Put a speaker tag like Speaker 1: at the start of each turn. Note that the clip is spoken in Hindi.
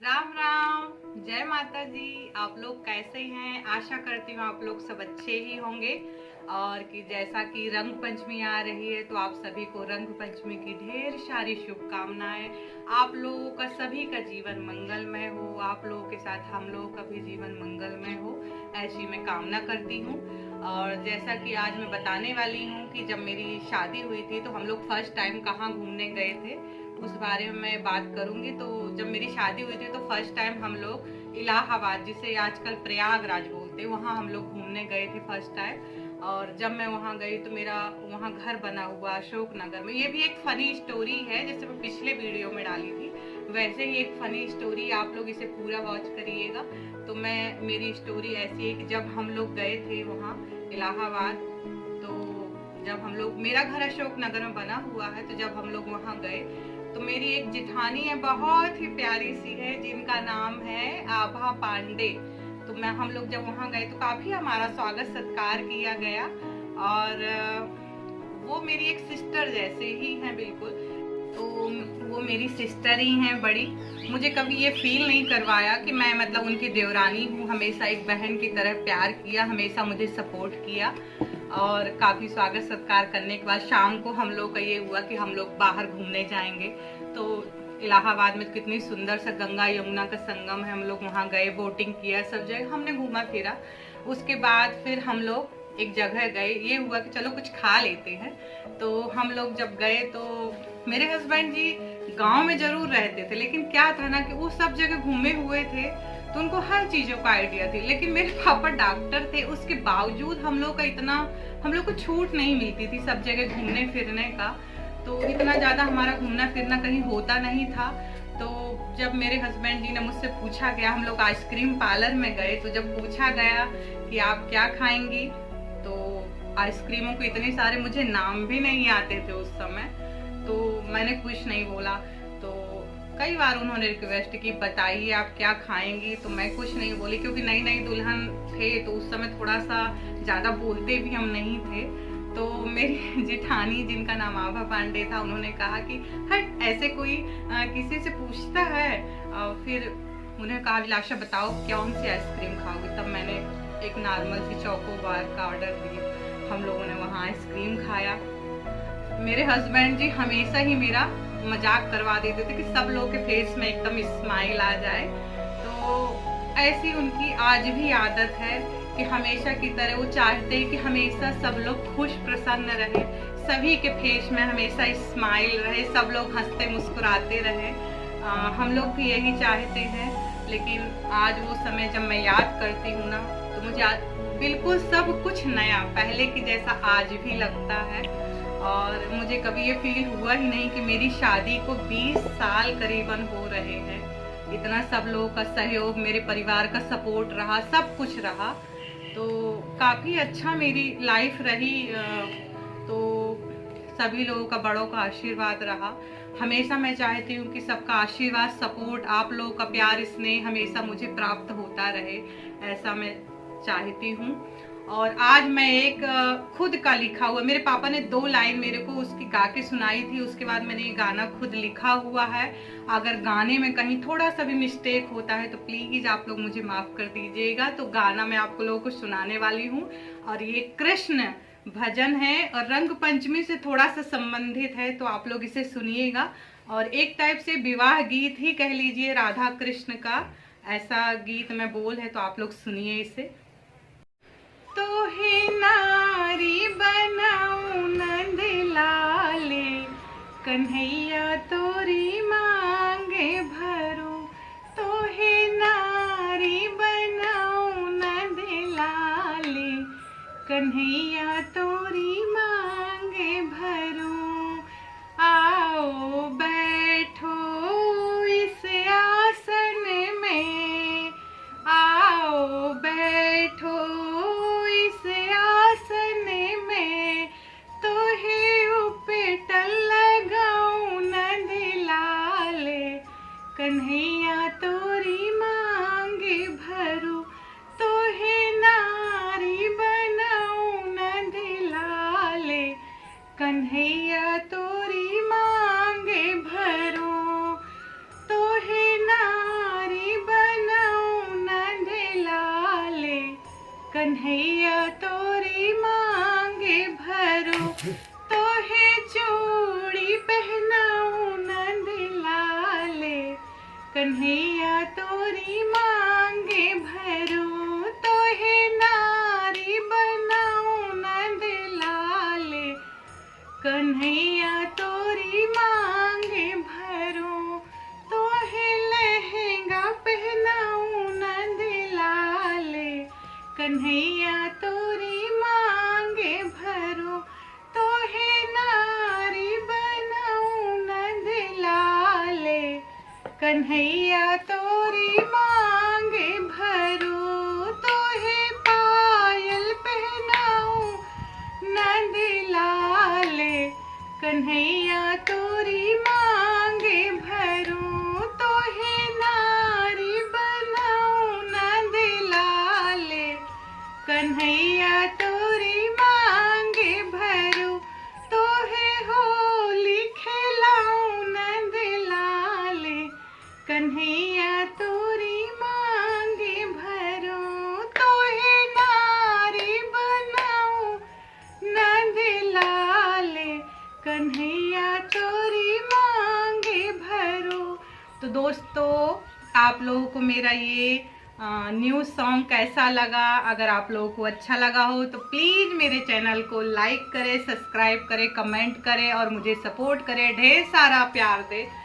Speaker 1: राम राम, जय माता दी। आप लोग कैसे हैं? आशा करती हूँ आप लोग सब अच्छे ही होंगे। और कि जैसा कि रंग पंचमी आ रही है तो आप सभी को रंग पंचमी की ढेर सारी शुभकामनाएं। आप लोगों का सभी का जीवन मंगलमय हो, आप लोगों के साथ हम लोगों का भी जीवन मंगलमय हो, ऐसी मैं कामना करती हूँ। और जैसा कि आज मैं बताने वाली हूँ कि जब मेरी शादी हुई थी तो हम लोग फर्स्ट टाइम कहाँ घूमने गए थे, उस बारे में मैं बात करूंगी। तो जब मेरी शादी हुई थी तो फर्स्ट टाइम हम लोग इलाहाबाद, जिसे आजकल प्रयागराज बोलते हैं, वहाँ हम लोग घूमने गए थे फर्स्ट टाइम। और जब मैं वहाँ गई तो मेरा वहाँ घर बना हुआ अशोक नगर में। ये भी एक फनी स्टोरी है, जैसे मैं पिछले वीडियो में डाली थी वैसे ही एक फनी स्टोरी। आप लोग इसे पूरा वॉच करिएगा। तो मेरी स्टोरी ऐसी है कि जब हम लोग गए थे वहाँ इलाहाबाद, तो जब हम लोग, मेरा घर अशोक नगर में बना हुआ है, तो जब हम लोग वहाँ गए तो मेरी एक जिठानी है, बहुत ही प्यारी सी है, जिनका नाम है आभा पांडे। तो हम लोग जब वहाँ गए तो काफी हमारा स्वागत सत्कार किया गया। और वो मेरी एक सिस्टर जैसे ही हैं बिल्कुल। तो वो मेरी सिस्टर ही हैं बड़ी। मुझे कभी ये फील नहीं करवाया कि मैं मतलब उनकी देवरानी हूँ। हमेशा एक बहन की तरह प्यार किया, हमेशा मुझे सपोर्ट किया। और काफ़ी स्वागत सत्कार करने के बाद शाम को हम लोग का ये हुआ कि हम लोग बाहर घूमने जाएंगे। तो इलाहाबाद में कितनी सुंदर सा गंगा यमुना का संगम है, हम लोग वहाँ गए, बोटिंग किया, सब जगह हमने घूमा फिरा। उसके बाद फिर हम लोग एक जगह गए, ये हुआ कि चलो कुछ खा लेते हैं। तो हम लोग जब गए तो मेरे हस्बैंड जी गांव में जरूर रहते थे, लेकिन क्या था ना कि वो सब जगह घूमे हुए थे तो उनको हर चीजों का आइडिया थी। लेकिन मेरे पापा डॉक्टर थे, उसके बावजूद हम लोग को छूट नहीं मिलती थी सब जगह घूमने फिरने का। तो इतना ज्यादा हमारा घूमना फिरना कहीं होता नहीं था। तो जब मेरे हस्बैंड जी ने मुझसे पूछा गया, हम लोग आइसक्रीम पार्लर में गए, तो जब पूछा गया कि आप क्या खाएंगी, तो आइसक्रीमों के इतने सारे मुझे नाम भी नहीं आते थे उस समय, तो मैंने कुछ नहीं बोला। तो कई बार उन्होंने रिक्वेस्ट की, बताइए आप क्या खाएंगी, तो मैं कुछ नहीं बोली, क्योंकि नई नई दुल्हन थे तो उस समय थोड़ा सा ज्यादा बोलते भी हम नहीं थे। तो मेरी जेठानी, जिनका नाम आभा पांडे था, उन्होंने कहा कि हट, ऐसे कोई किसी से पूछता है। फिर उन्हें कहा अभिलाषा बताओ कौन सी आइसक्रीम खाओगी। तब मैंने एक नॉर्मल सी चोकोबार का ऑर्डर दिया। हम लोगों ने वहाँ आइसक्रीम खाया। मेरे हस्बैंड जी हमेशा ही मेरा मजाक करवा देते थे कि सब लोग के फेस में एकदम स्माइल आ जाए। तो ऐसी उनकी आज भी आदत है कि हमेशा की तरह वो चाहते हैं कि हमेशा सब लोग खुश प्रसन्न रहे, सभी के फेस में हमेशा स्माइल रहे, सब लोग हंसते मुस्कुराते रहे। हम लोग भी यही चाहते हैं। लेकिन आज वो समय जब मैं याद करती हूँ ना, तो मुझे बिल्कुल सब कुछ नया, पहले की जैसा आज भी लगता है। और मुझे कभी ये फील हुआ ही नहीं कि मेरी शादी को 20 साल करीबन हो रहे हैं। इतना सब लोगों का सहयोग, मेरे परिवार का सपोर्ट रहा, सब कुछ रहा। तो काफ़ी अच्छा मेरी लाइफ रही। तो सभी लोगों का, बड़ों का आशीर्वाद रहा। हमेशा मैं चाहती हूँ कि सबका आशीर्वाद, सपोर्ट, आप लोगों का प्यार, स्नेह हमेशा मुझे प्राप्त होता रहे, ऐसा मैं चाहती हूँ। और आज मैं एक खुद का लिखा हुआ, मेरे पापा ने 2 लाइन मेरे को उसकी गा के सुनाई थी, उसके बाद मैंने ये गाना खुद लिखा हुआ है। अगर गाने में कहीं थोड़ा सा भी मिस्टेक होता है तो प्लीज आप लोग मुझे माफ कर दीजिएगा। तो गाना मैं आप लोगों को सुनाने वाली हूँ, और ये कृष्ण भजन है और रंग पंचमी से थोड़ा सा संबंधित है, तो आप लोग इसे सुनिएगा। और एक टाइप से विवाह गीत ही कह लीजिए, राधा कृष्ण का ऐसा गीत में बोल है, तो आप लोग सुनिए इसे। तो हे नारी बनाऊ नंद लाले, कन्हैया तोरी मांगे भरो। तो हे नारी बनाऊ नंद लाले, कन्हैया तोरी मांगे भरो। आओ बैठो इस आसन में, आओ बैठो इस आसन में, तो हे उपेटल लगाऊं नंद लाले, कन्हैया तोरी मांगे भरो। तो हे नारी बन कन्हैया तोरी मांगे भरो, तोहे चूड़ी पहनाऊं नंद लाले। कन्हैया तोरी मांगे भरो, तोहे नारी बनाऊं नंद लाले। कन्हैया तोरी मांगे भरो, तोहे लहंगा पहनाऊं नंद लाले। कन्हैया तोरी मांगे भरो, तोहे नारी बनाऊं नंद लाले। कन्हैया तोरी मांगे भरो, तोहे पायल पहनाऊं नंद लाले। कन्हैया तोरी मांगे भरो, तोहे नारी बनाऊं नंद लाले। कन्हैया तोरी मांगे भरो, तोहे होली खेलाऊं नंद लाले। कन्हैया तोरी मांगे भरो, तोहे नारी बनाऊं नंद लाले। कन्हैया तोरी मांगे भरो। तो दोस्तों, आप लोगों को मेरा ये न्यू सॉन्ग कैसा लगा? अगर आप लोगों को अच्छा लगा हो तो प्लीज़ मेरे चैनल को लाइक करें, सब्सक्राइब करें, कमेंट करें और मुझे सपोर्ट करें, ढेर सारा प्यार दें।